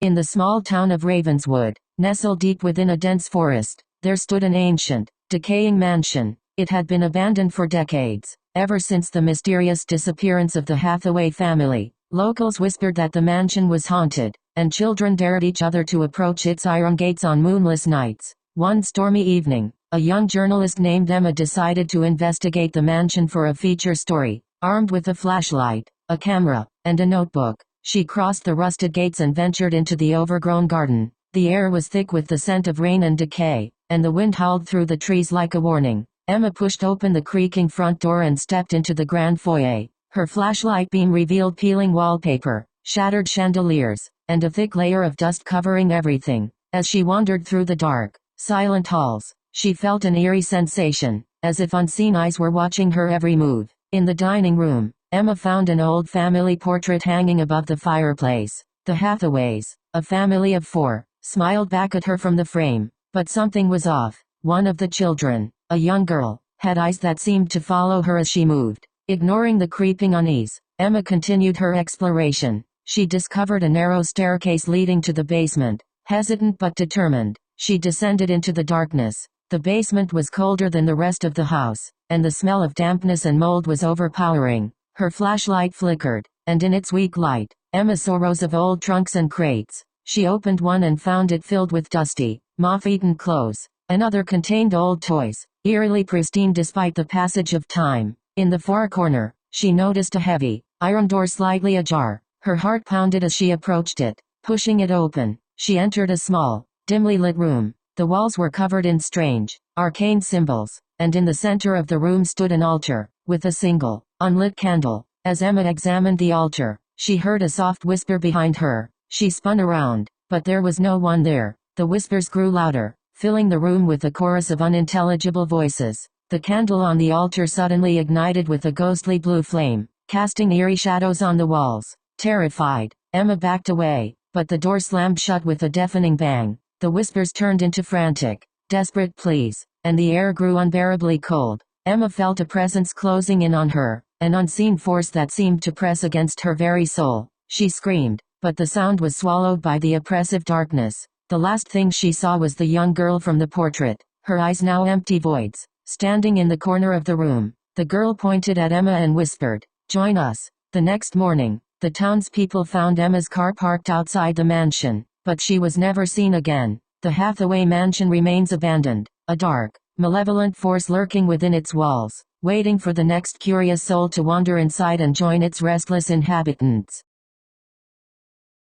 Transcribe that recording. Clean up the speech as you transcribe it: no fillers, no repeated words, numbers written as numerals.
In the small town of Ravenswood, nestled deep within a dense forest, there stood an ancient, decaying mansion. It had been abandoned for decades, ever since the mysterious disappearance of the Hathaway family. Locals whispered that the mansion was haunted, and children dared each other to approach its iron gates on moonless nights. One stormy evening, a young journalist named Emma decided to investigate the mansion for a feature story. Armed with a flashlight, a camera, and a notebook, she crossed the rusted gates and ventured into the overgrown garden. The air was thick with the scent of rain and decay, and the wind howled through the trees like a warning. Emma pushed open the creaking front door and stepped into the grand foyer. Her flashlight beam revealed peeling wallpaper, shattered chandeliers, and a thick layer of dust covering everything. As she wandered through the dark, silent halls, she felt an eerie sensation, as if unseen eyes were watching her every move. In the dining room, Emma found an old family portrait hanging above the fireplace. The Hathaways, a family of 4, smiled back at her from the frame, but something was off. One of the children, a young girl, had eyes that seemed to follow her as she moved. Ignoring the creeping unease, Emma continued her exploration. She discovered a narrow staircase leading to the basement. Hesitant but determined, she descended into the darkness. The basement was colder than the rest of the house, and the smell of dampness and mold was overpowering. Her flashlight flickered, and in its weak light, Emma saw rows of old trunks and crates. She opened one and found it filled with dusty, moth-eaten clothes. Another contained old toys, eerily pristine despite the passage of time. In the far corner, she noticed a heavy, iron door slightly ajar. Her heart pounded as she approached it. Pushing it open, she entered a small, dimly lit room. The walls were covered in strange, arcane symbols, and in the center of the room stood an altar, with a single, unlit candle. As Emma examined the altar, she heard a soft whisper behind her. She spun around, but there was no one there. The whispers grew louder, filling the room with a chorus of unintelligible voices. The candle on the altar suddenly ignited with a ghostly blue flame, casting eerie shadows on the walls. Terrified, Emma backed away, but the door slammed shut with a deafening bang. The whispers turned into frantic, desperate pleas, and the air grew unbearably cold. Emma felt a presence closing in on her, an unseen force that seemed to press against her very soul. She screamed, but the sound was swallowed by the oppressive darkness. The last thing she saw was the young girl from the portrait, her eyes now empty voids, standing in the corner of the room. The girl pointed at Emma and whispered, "Join us." The next morning, the townspeople found Emma's car parked outside the mansion, but she was never seen again. The Hathaway mansion remains abandoned, a dark, malevolent force lurking within its walls, waiting for the next curious soul to wander inside and join its restless inhabitants.